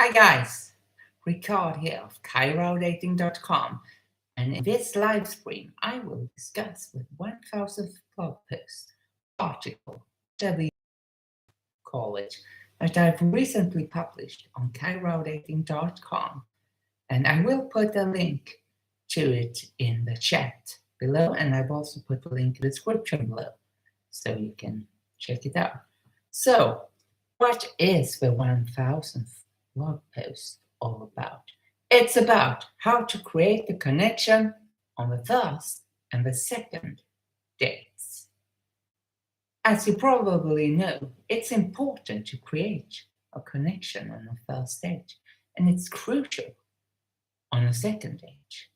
Hi guys, Ricard here of Chi Rho Dating.com, and in this live stream I will discuss with 1000th blog post article, whatever you call it, that I've recently published on ChiRhoDating.com, and I will put a link to it in the chat below, and I've also put the link in the description below so you can check it out. So, what is the 1000th blog post all about? It's about how to create the connection on the first and the second dates. As you probably know, it's important to create a connection on the first date, and it's crucial on a second date.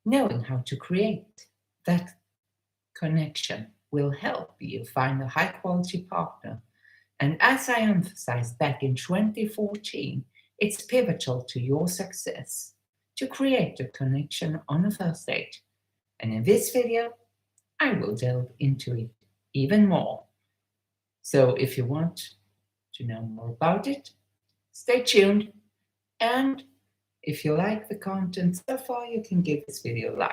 Knowing how to create that connection will help you find a high quality partner. And as I emphasized back in 2014, it's pivotal to your success to create a connection on a first date. And in this video, I will delve into it even more. So if you want to know more about it, stay tuned. And if you like the content so far, you can give this video a like.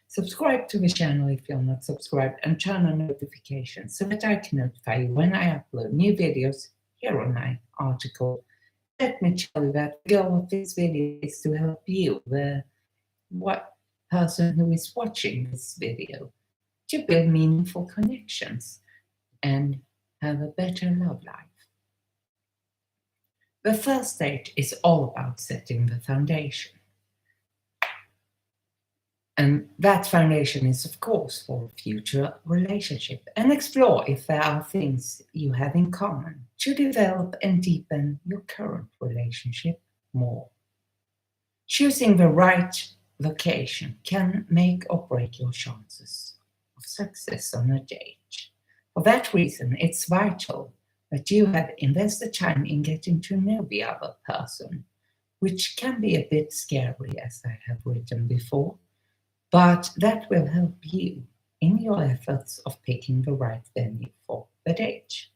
Subscribe to the channel if you're not subscribed, and turn on notifications so that I can notify you when I upload new videos here on my article. Let me tell you that the goal of this video is to help you, the person who is watching this video, to build meaningful connections and have a better love life. The first date is all about setting the foundation. And that foundation is, of course, for a future relationship, and explore if there are things you have in common to develop and deepen your current relationship more. Choosing the right location can make or break your chances of success on a date. For that reason, it's vital that you have invested time in getting to know the other person, which can be a bit scary, as I have written before. But that will help you in your efforts of picking the right venue for the date.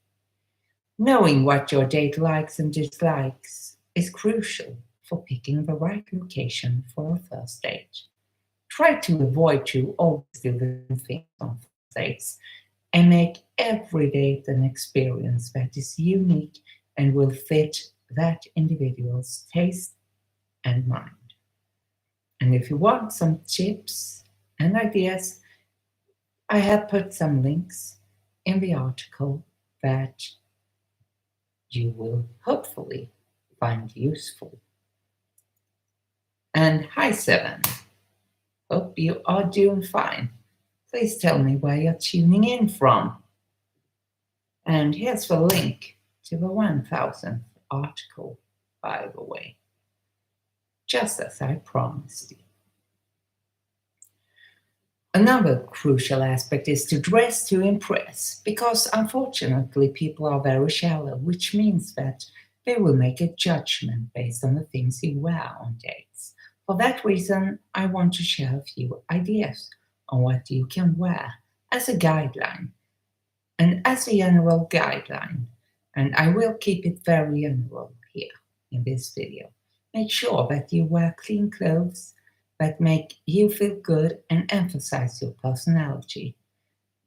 Knowing what your date likes and dislikes is crucial for picking the right location for a first date. Try to avoid to always do the same things on first dates, and make every date an experience that is unique and will fit that individual's taste and mind. And if you want some tips and ideas, I have put some links in the article that you will hopefully find useful. And hi, Seven. Hope you are doing fine. Please tell me where you're tuning in from. And here's the link to the 1000th article, by the way, just as I promised you. Another crucial aspect is to dress to impress, because unfortunately people are very shallow, which means that they will make a judgment based on the things you wear on dates. For that reason, I want to share a few ideas on what you can wear as a guideline. And as a general guideline, and I will keep it very general here in this video, make sure that you wear clean clothes that make you feel good and emphasize your personality.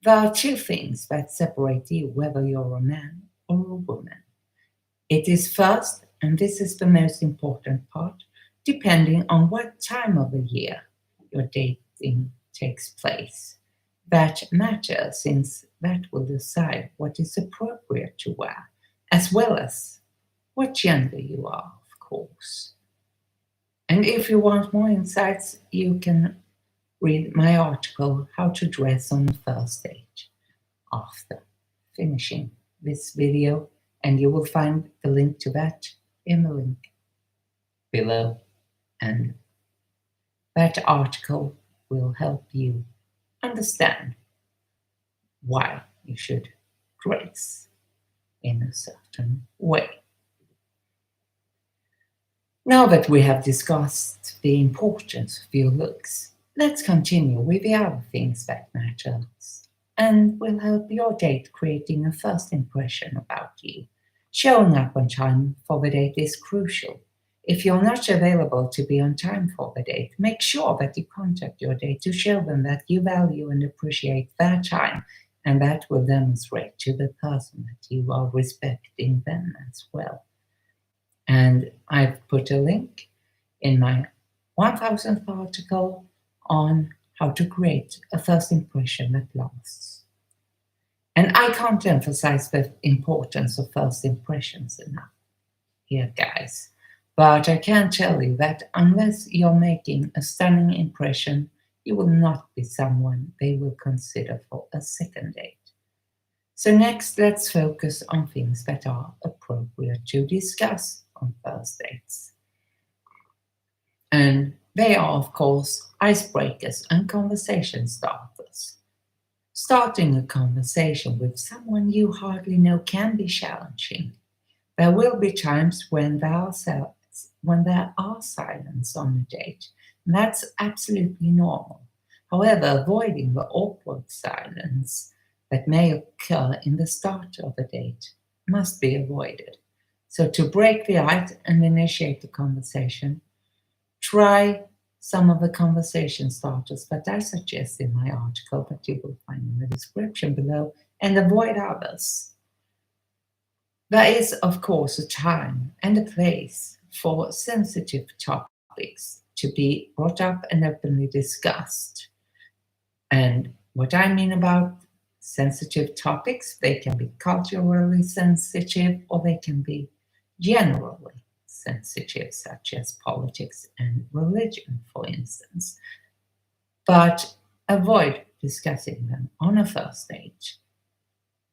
There are two things that separate you, whether you're a man or a woman. It is first, and this is the most important part, depending on what time of the year your dating takes place. That matters, since that will decide what is appropriate to wear, as well as what gender you are, of course. And if you want more insights, you can read my article, How to Dress on the First Date, after finishing this video, and you will find the link to that in the link below. And that article will help you understand why you should dress in a certain way. Now that we have discussed the importance of your looks, let's continue with the other things that matter and will help your date creating a first impression about you. Showing up on time for the date is crucial. If you're not available to be on time for the date, make sure that you contact your date to show them that you value and appreciate their time, and that will demonstrate to the person that you are respecting them as well. And I've put a link in my 1000th article on how to create a first impression that lasts. And I can't emphasize the importance of first impressions enough here, guys. But I can tell you that unless you're making a stunning impression, you will not be someone they will consider for a second date. So, next, let's focus on things that are appropriate to discuss on first dates. And they are, of course, icebreakers and conversation starters. Starting a conversation with someone you hardly know can be challenging. There will be times when there are silence on a date, and that's absolutely normal. However, avoiding the awkward silence that may occur in the start of a date must be avoided. So, to break the ice and initiate the conversation, try some of the conversation starters that I suggest in my article that you will find in the description below, and avoid others. There is, of course, a time and a place for sensitive topics to be brought up and openly discussed. And what I mean about sensitive topics, they can be culturally sensitive or they can be generally sensitive, such as politics and religion, for instance. But avoid discussing them on a first date.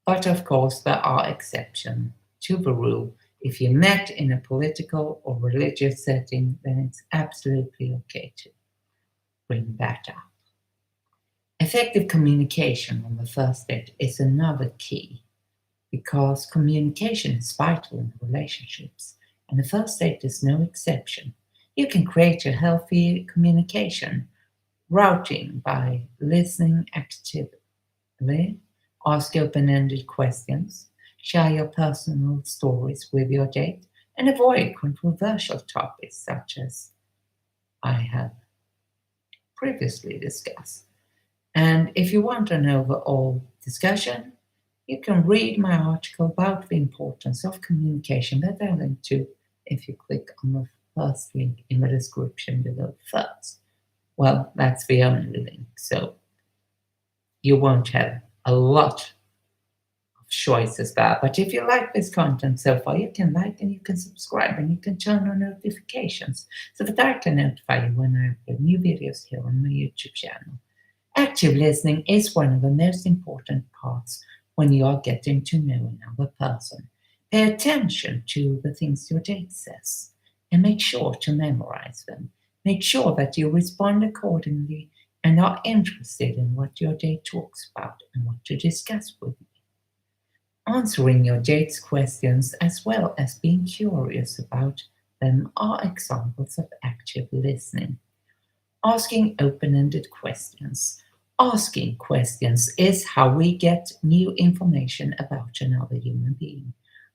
But of course, there are exceptions to the rule. If you met in a political or religious setting, then it's absolutely okay to bring that up. Effective communication on the first date is another key because communication is vital in relationships, and the first date is no exception. You can create a healthy communication routing by listening actively, ask open ended questions, share your personal stories with your date, and avoid controversial topics such as I have previously discussed. And if you want an overall discussion, you can read my article about the importance of communication that I link to if you click on the first link in the description below first. Well, that's the only link, so you won't have a lot of choices there. But if you like this content so far, you can like and you can subscribe and you can turn on notifications so that I can notify you when I upload new videos here on my YouTube channel. Active listening is one of the most important parts when you are getting to know another person. Pay attention to the things your date says and make sure to memorize them. Make sure that you respond accordingly and are interested in what your date talks about and what to discuss with you. Answering your date's questions as well as being curious about them are examples of active listening. Asking open ended questions. Asking questions is how we get new information about another human being.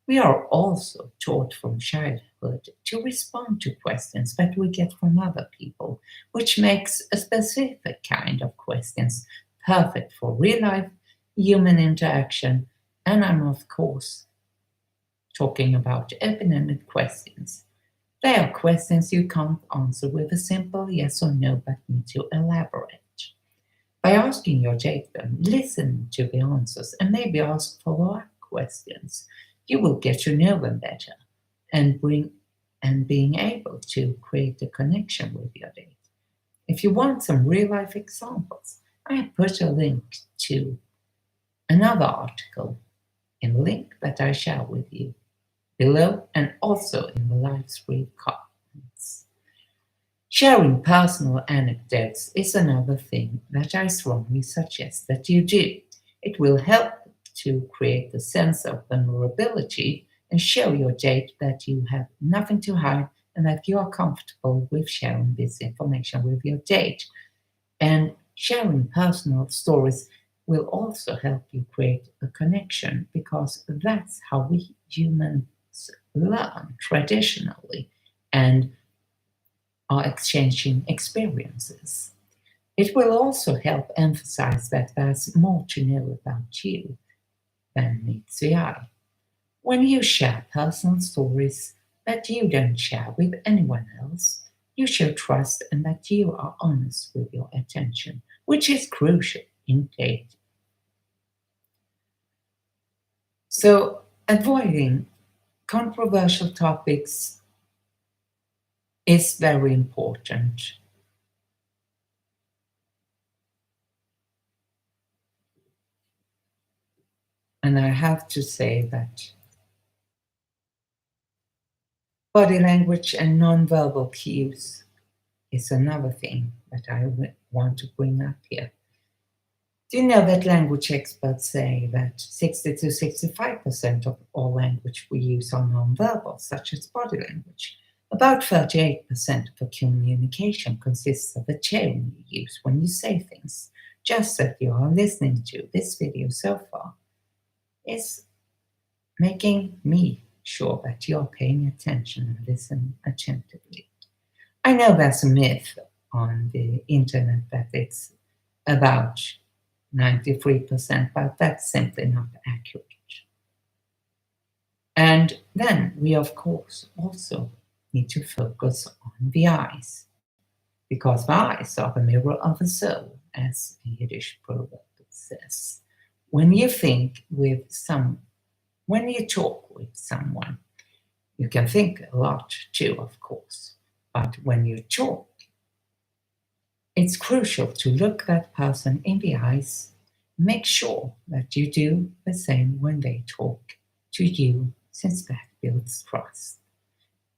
We are also taught from childhood to respond to questions that we get from other people, which makes a specific kind of questions perfect for real life human interaction. And I'm, of course, talking about open ended questions. They are questions you can't answer with a simple yes or no, but need to elaborate. By asking your date them, listen to the answers and maybe ask follow-up questions. You will get to know them better and being able to create a connection with your date. If you want some real-life examples, I have put a link to another article in the link that I share with you below and also in the live stream comments. Sharing personal anecdotes is another thing that I strongly suggest that you do. It will help to create a sense of vulnerability and show your date that you have nothing to hide and that you are comfortable with sharing this information with your date. And sharing personal stories will also help you create a connection because that's how we humans learn traditionally. and are exchanging experiences. It will also help emphasize that there's more to know about you than meets the eye. When you share personal stories that you don't share with anyone else, you show trust and that you are honest with your attention, which is crucial in dating. So, avoiding controversial topics is very important. And I have to say that body language and nonverbal cues is another thing that want to bring up here. Do you know that language experts say that 60 to 65% of all language we use are nonverbal, such as body language? About 38% of communication consists of a tone you use when you say things. Just that you are listening to this video so far is making me sure that you're paying attention and listen attentively. I know there's a myth on the internet that it's about 93%, but that's simply not accurate. And then we, of course, also need to focus on the eyes, because the eyes are the mirror of the soul, as a Yiddish proverb says. When you think with some, when you talk with someone, you can think a lot too, of course, but when you talk, it's crucial to look that person in the eyes. Make sure that you do the same when they talk to you, since that builds trust.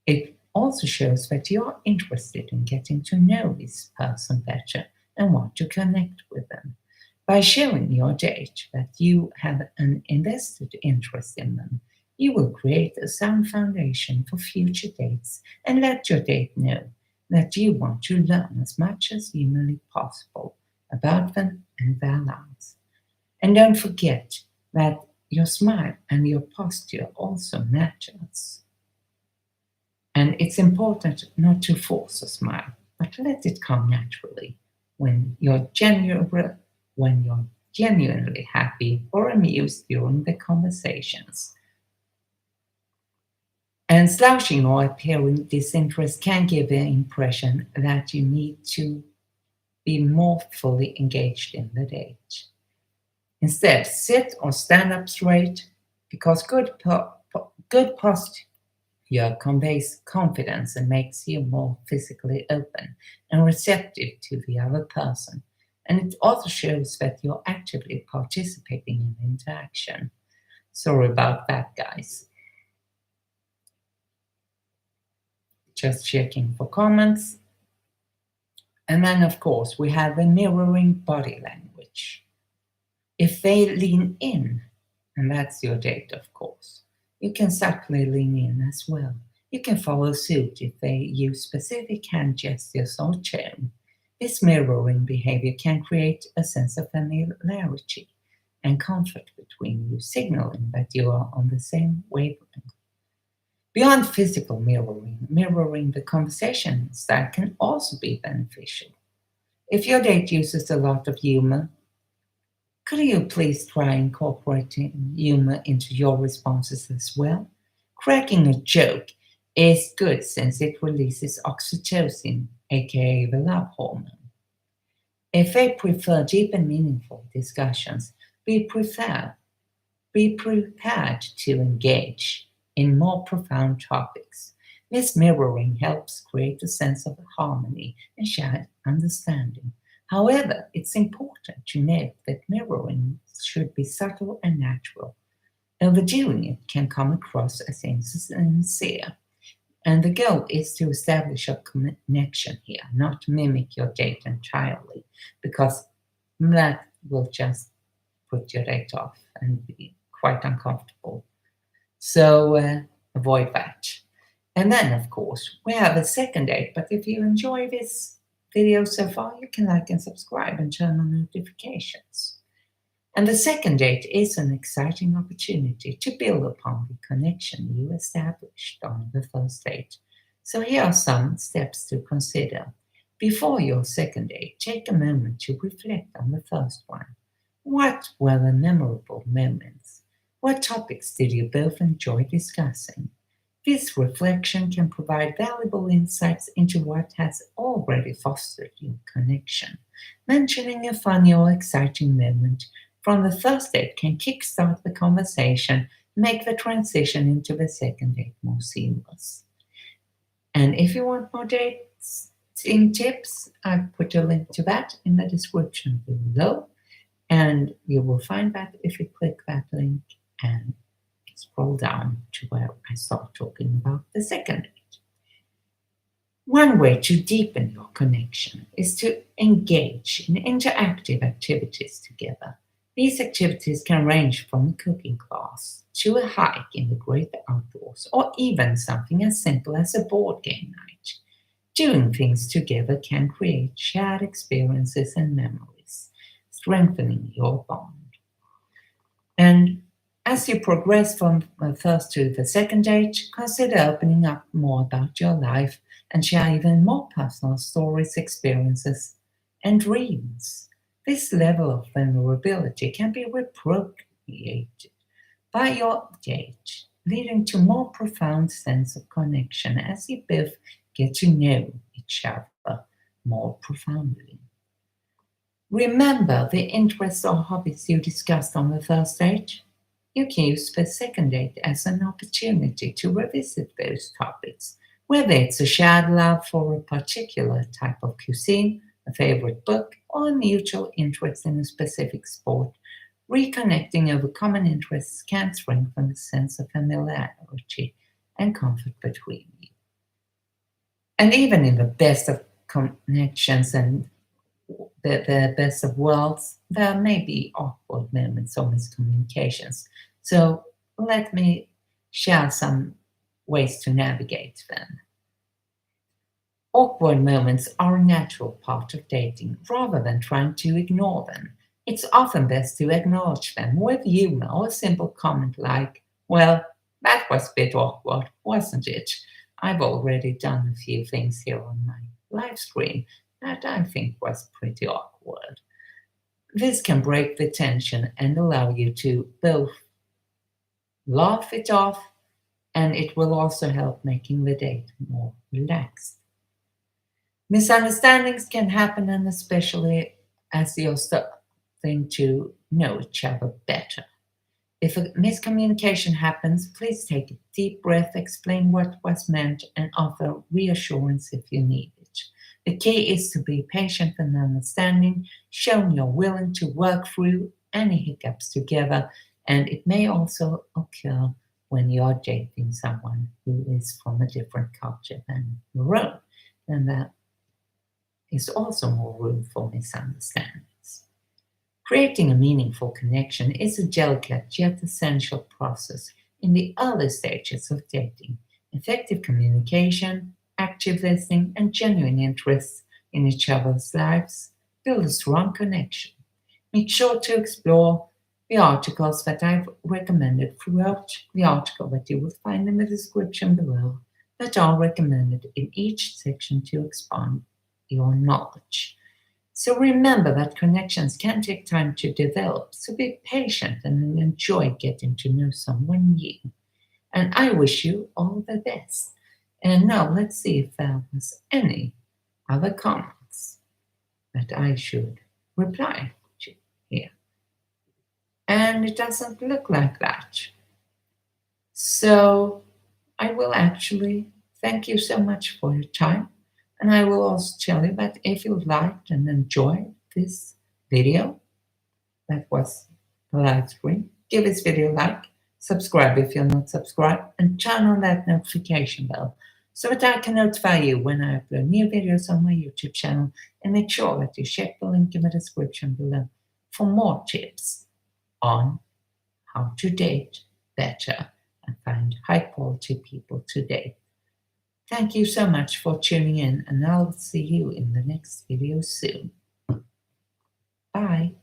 It also shows that you're interested in getting to know this person better and want to connect with them. By showing your date that you have an invested interest in them, you will create a sound foundation for future dates and let your date know that you want to learn as much as humanly possible about them and their lives. And don't forget that your smile and your posture also matters. And it's important not to force a smile, but let it come naturally when you're genuinely happy or amused during the conversations. And slouching or appearing disinterest can give the impression that you need to be more fully engaged in the date. Instead, sit or stand up straight, because good posture conveys confidence and makes you more physically open and receptive to the other person. And it also shows that you're actively participating in the interaction. Sorry about that, guys. Just checking for comments. And then, of course, we have the mirroring body language. If they lean in, and that's your date, of course, you can subtly lean in as well. You can follow suit if they use specific hand gestures or tone. This mirroring behavior can create a sense of familiarity and comfort between you, signaling that you are on the same wavelength. Beyond physical mirroring the conversation style can also be beneficial. If your date uses a lot of humor, could you please try incorporating humor into your responses as well? Cracking a joke is good since it releases oxytocin, aka the love hormone. If they prefer deep and meaningful discussions, be prepared to engage in more profound topics. This mirroring helps create a sense of harmony and shared understanding. However, it's important to note that mirroring should be subtle and natural. Overdoing it can come across as insincere. And the goal is to establish a connection here, not to mimic your date entirely, because that will just put your date off and be quite uncomfortable. So avoid that. And then, of course, we have a second date. But if you enjoy this video so far, you can like and subscribe and turn on notifications. And the second date is an exciting opportunity to build upon the connection you established on the first date. So here are some steps to consider. Before your second date, take a moment to reflect on the first one. What were the memorable moments? What topics did you both enjoy discussing? This reflection can provide valuable insights into what has already fostered your connection. Mentioning a funny or exciting moment from the first date can kickstart the conversation, make the transition into the second date more seamless. And if you want more dating tips, I put a link to that in the description below. And you will find that if you click that link and scroll down to where I start talking about the second date. One way to deepen your connection is to engage in interactive activities together. These activities can range from a cooking class to a hike in the great outdoors, or even something as simple as a board game night. Doing things together can create shared experiences and memories, strengthening your bond. And as you progress from the first to the second date, consider opening up more about your life and share even more personal stories, experiences, and dreams. This level of vulnerability can be appropriated by your date, leading to more profound sense of connection as you both get to know each other more profoundly. Remember the interests or hobbies you discussed on the first date? You can use the second date as an opportunity to revisit those topics, whether it's a shared love for a particular type of cuisine, a favorite book, or a mutual interest in a specific sport. Reconnecting over common interests can strengthen the sense of familiarity and comfort between you. And even in the best of connections and the best of worlds, there may be awkward moments or miscommunications. So let me share some ways to navigate them. Awkward moments are a natural part of dating rather than trying to ignore them. It's often best to acknowledge them with humor or a simple comment like, well, that was a bit awkward, wasn't it? I've already done a few things here on my live stream that I think was pretty awkward. This can break the tension and allow you to both laugh it off, and it will also help making the date more relaxed. Misunderstandings can happen, and especially as you're starting to know each other better. If a miscommunication happens, please take a deep breath, explain what was meant, and offer reassurance if you need it. The key is to be patient and understanding, showing you're willing to work through any hiccups together, and it may also occur when you're dating someone who is from a different culture than your own, and that is also more room for misunderstandings. Creating a meaningful connection is a delicate yet essential process in the early stages of dating. Effective communication, active listening, and genuine interest in each other's lives build a strong connection. Make sure to explore the articles that I've recommended throughout the article that you will find in the description below that are recommended in each section to expand your knowledge. So remember that connections can take time to develop, so be patient and enjoy getting to know someone new. And I wish you all the best. And now let's see if there was any other comments that I should reply to here. And it doesn't look like that. So I will actually thank you so much for your time. And I will also tell you that if you liked and enjoyed this video, that was the live stream, give this video a like, subscribe if you're not subscribed, and turn on that notification bell so that I can notify you when I upload new videos on my YouTube channel, and make sure that you check the link in the description below for more tips on how to date better and find high quality people to date. Thank you so much for tuning in, and I'll see you in the next video soon. Bye.